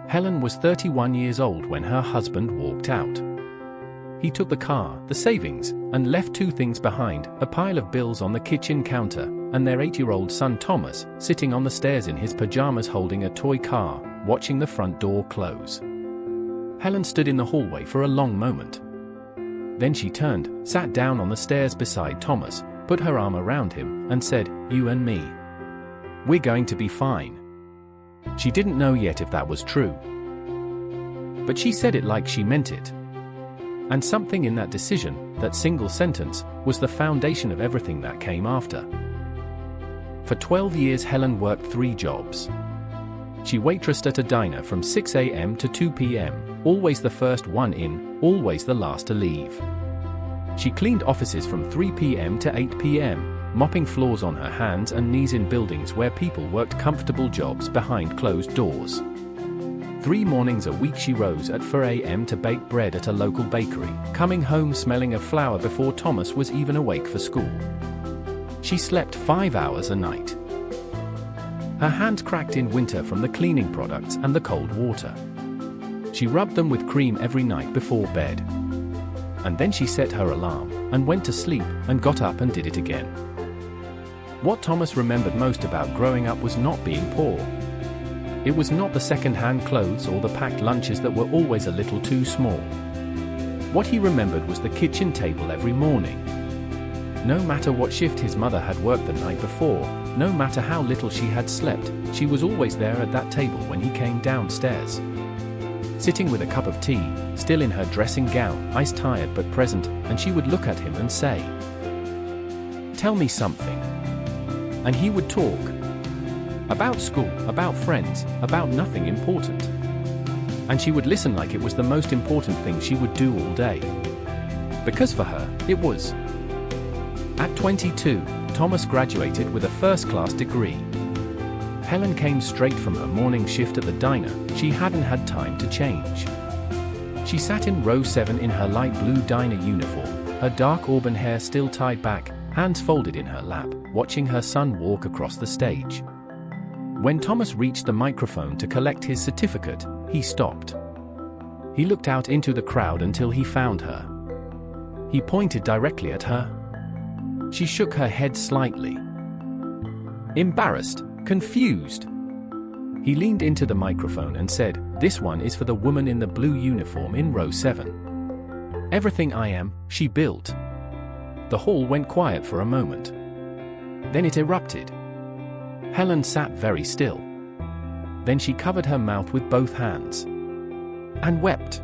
Helen was 31 years old when her husband walked out. He took the car, the savings, and left two things behind: a pile of bills on the kitchen counter, and their 8-year-old son Thomas, sitting on the stairs in his pajamas holding a toy car, watching the front door close. Helen stood in the hallway for a long moment. Then she turned, sat down on the stairs beside Thomas, put her arm around him, and said, "You and me. We're going to be fine." She didn't know yet if that was true. But she said it like she meant it. And something in that decision, that single sentence, was the foundation of everything that came after. For 12 years Helen worked 3 jobs. She waitressed at a diner from 6 a.m. to 2 p.m., always the first one in, always the last to leave. She cleaned offices from 3 p.m. to 8 p.m., mopping floors on her hands and knees in buildings where people worked comfortable jobs behind closed doors. 3 mornings a week she rose at 4 a.m. to bake bread at a local bakery, coming home smelling of flour before Thomas was even awake for school. She slept 5 hours a night. Her hands cracked in winter from the cleaning products and the cold water. She rubbed them with cream every night before bed. And then she set her alarm, and went to sleep, and got up and did it again. What Thomas remembered most about growing up was not being poor. It was not the second-hand clothes or the packed lunches that were always a little too small. What he remembered was the kitchen table every morning. No matter what shift his mother had worked the night before, no matter how little she had slept, she was always there at that table when he came downstairs. Sitting with a cup of tea, still in her dressing gown, ice-tired but present, and she would look at him and say, "Tell me something." And he would talk. About school, about friends, about nothing important. And she would listen like it was the most important thing she would do all day. Because for her, it was. At 22, Thomas graduated with a first-class degree. Helen came straight from her morning shift at the diner. She hadn't had time to change. She sat in row 7 in her light blue diner uniform, her dark auburn hair still tied back, hands folded in her lap, watching her son walk across the stage. When Thomas reached the microphone to collect his certificate, he stopped. He looked out into the crowd until he found her. He pointed directly at her. She shook her head slightly. Embarrassed, confused. He leaned into the microphone and said, "This one is for the woman in the blue uniform in row 7. Everything I am, she built." The hall went quiet for a moment. Then it erupted. Helen sat very still. Then she covered her mouth with both hands and wept.